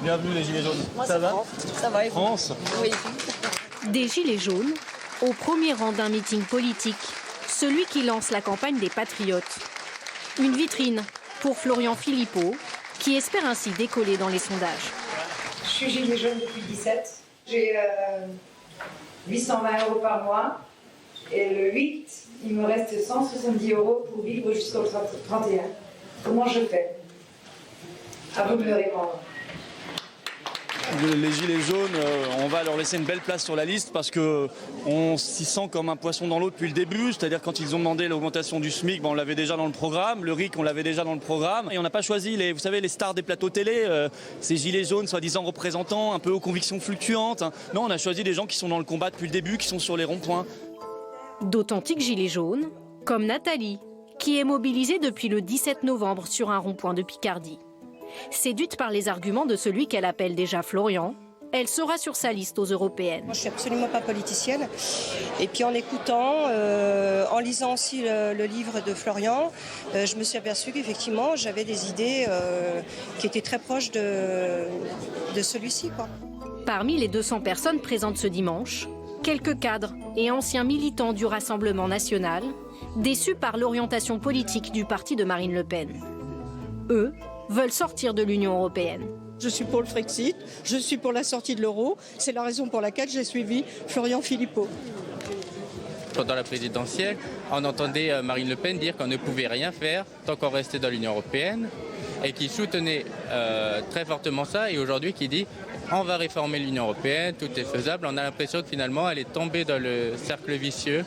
Bienvenue les Gilets jaunes. Moi, ça va Ça va, et vous? France. Oui. Des Gilets jaunes, au premier rang d'un meeting politique, celui qui lance la campagne des Patriotes. Une vitrine pour Florian Philippot, qui espère ainsi décoller dans les sondages. Je suis gilet jaune depuis 17. J'ai 820 € par mois. Et le 8, il me reste 170 € pour vivre jusqu'au 31. Comment je fais? À vous de me répondre. Les Gilets jaunes, on va leur laisser une belle place sur la liste parce qu'on s'y sent comme un poisson dans l'eau depuis le début. C'est-à-dire quand ils ont demandé l'augmentation du SMIC, on l'avait déjà dans le programme. Le RIC, on l'avait déjà dans le programme. Et on n'a pas choisi, vous savez, les stars des plateaux télé, ces Gilets jaunes, soi-disant représentants, un peu aux convictions fluctuantes. Non, on a choisi des gens qui sont dans le combat depuis le début, qui sont sur les ronds-points. D'authentiques Gilets jaunes, comme Nathalie, qui est mobilisée depuis le 17 novembre sur un rond-point de Picardie. Séduite par les arguments de celui qu'elle appelle déjà Florian, elle sera sur sa liste aux européennes. Moi, je suis absolument pas politicienne. Et puis en écoutant, en lisant aussi le livre de Florian, je me suis aperçue qu'effectivement, j'avais des idées qui étaient très proches de celui-ci, quoi. Parmi les 200 personnes présentes ce dimanche, quelques cadres et anciens militants du Rassemblement national, déçus par l'orientation politique du parti de Marine Le Pen. Eux veulent sortir de l'Union européenne. Je suis pour le Frexit, je suis pour la sortie de l'euro. C'est la raison pour laquelle j'ai suivi Florian Philippot. Pendant la présidentielle, on entendait Marine Le Pen dire qu'on ne pouvait rien faire tant qu'on restait dans l'Union européenne et qui soutenait très fortement ça, et aujourd'hui qui dit on va réformer l'Union européenne, tout est faisable. On a l'impression que finalement elle est tombée dans le cercle vicieux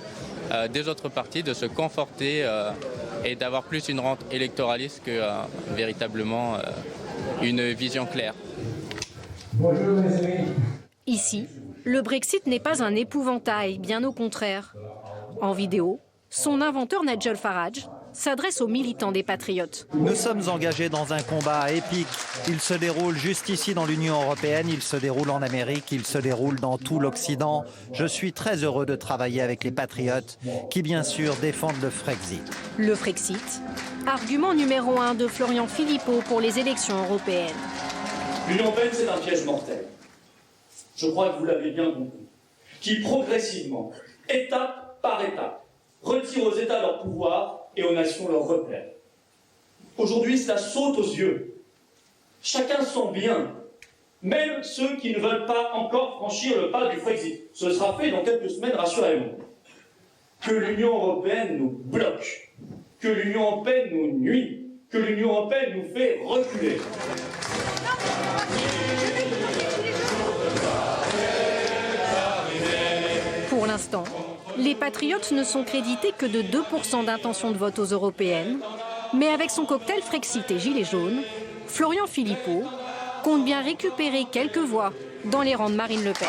des autres partis de se conforter et d'avoir plus une rente électoraliste que véritablement une vision claire. Bonjour mes amis. Ici, le Brexit n'est pas un épouvantail, bien au contraire. En vidéo, son inventeur Nigel Farage s'adresse aux militants des Patriotes. Nous sommes engagés dans un combat épique. Il se déroule juste ici dans l'Union européenne, il se déroule en Amérique, il se déroule dans tout l'Occident. Je suis très heureux de travailler avec les Patriotes qui, bien sûr, défendent le Frexit. Le Frexit, argument numéro 1 de Florian Philippot pour les élections européennes. L'Union européenne, c'est un piège mortel. Je crois que vous l'avez bien compris. Qui progressivement, étape par étape, retire aux États leur pouvoir et aux nations leur repère. Aujourd'hui, cela saute aux yeux. Chacun sent bien, même ceux qui ne veulent pas encore franchir le pas du Frexit. Ce sera fait dans quelques semaines, rassurez-vous. Que l'Union européenne nous bloque, que l'Union européenne nous nuit, que l'Union européenne nous fait reculer. Pour l'instant, les Patriotes ne sont crédités que de 2% d'intention de vote aux européennes. Mais avec son cocktail Frexit et Gilets jaunes, Florian Philippot compte bien récupérer quelques voix dans les rangs de Marine Le Pen.